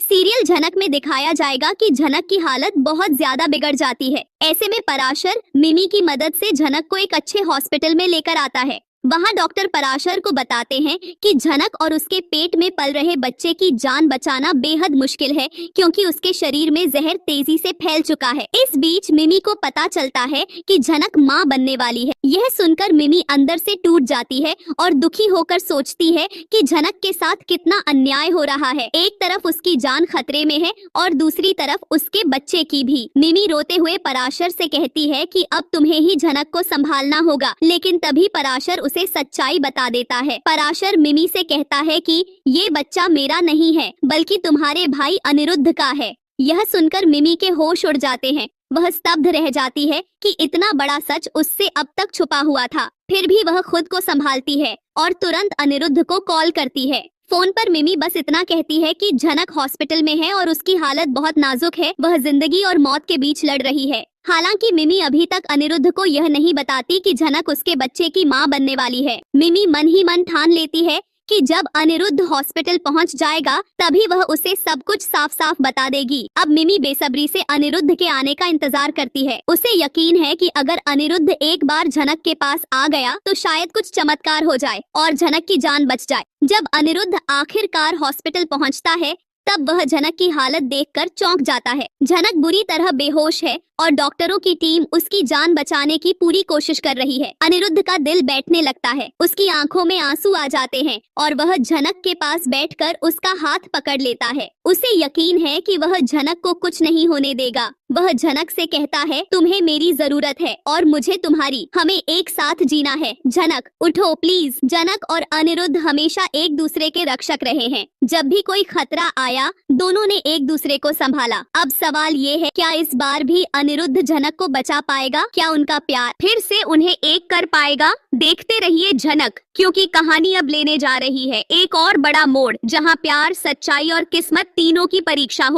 Serial झनक में दिखाया जाएगा कि झनक की हालत बहुत ज्यादा बिगड़ जाती है। ऐसे में पराशर मिमी की मदद से झनक को एक अच्छे हॉस्पिटल में लेकर आता है। वहाँ डॉक्टर पराशर को बताते हैं कि झनक और उसके पेट में पल रहे बच्चे की जान बचाना बेहद मुश्किल है, क्योंकि उसके शरीर में जहर तेजी से फैल चुका है। इस बीच मिमी को पता चलता है कि झनक मां बनने वाली है। यह सुनकर मिमी अंदर से टूट जाती है और दुखी होकर सोचती है कि झनक के साथ कितना अन्याय हो रहा है। एक तरफ उसकी जान खतरे में है और दूसरी तरफ उसके बच्चे की भी। मिमी रोते हुए पराशर से कहती है कि अब तुम्हें ही झनक को संभालना होगा, लेकिन तभी पराशर उसे सच्चाई बता देता है। पराशर मिमी से कहता है कि ये बच्चा मेरा नहीं है, बल्कि तुम्हारे भाई अनिरुद्ध का है। यह सुनकर मिमी के होश उड़ जाते हैं। वह स्तब्ध रह जाती है कि इतना बड़ा सच उससे अब तक छुपा हुआ था। फिर भी वह खुद को संभालती है और तुरंत अनिरुद्ध को कॉल करती है। फोन पर मिमी बस इतना कहती है कि झनक हॉस्पिटल में है और उसकी हालत बहुत नाजुक है। वह जिंदगी और मौत के बीच लड़ रही है। हालांकि मिमी अभी तक अनिरुद्ध को यह नहीं बताती कि झनक उसके बच्चे की मां बनने वाली है। मिमी मन ही मन ठान लेती है कि जब अनिरुद्ध हॉस्पिटल पहुंच जाएगा तभी वह उसे सब कुछ साफ साफ बता देगी। अब मिमी बेसब्री से अनिरुद्ध के आने का इंतजार करती है। उसे यकीन है कि अगर अनिरुद्ध एक बार झनक के पास आ गया तो शायद कुछ चमत्कार हो जाए और झनक की जान बच जाए। जब अनिरुद्ध आखिरकार हॉस्पिटल पहुंचता है तब वह झनक की हालत देखकर चौंक जाता है। झनक बुरी तरह बेहोश है और डॉक्टरों की टीम उसकी जान बचाने की पूरी कोशिश कर रही है। अनिरुद्ध का दिल बैठने लगता है, उसकी आंखों में आंसू आ जाते हैं और वह झनक के पास बैठकर उसका हाथ पकड़ लेता है। उसे यकीन है कि वह झनक को कुछ नहीं होने देगा। वह झनक से कहता है, तुम्हें मेरी जरूरत है और मुझे तुम्हारी। हमें एक साथ जीना है। झनक उठो प्लीज। झनक और अनिरुद्ध हमेशा एक दूसरे के रक्षक रहे हैं। जब भी कोई खतरा आया दोनों ने एक दूसरे को संभाला। अब सवाल ये है, क्या इस बार भी अनिरुद्ध झनक को बचा पाएगा? क्या उनका प्यार फिर से उन्हें एक कर पाएगा? देखते रहिए झनक, क्योंकि कहानी अब लेने जा रही है एक और बड़ा मोड़, जहां प्यार, सच्चाई और किस्मत तीनों की परीक्षा हो।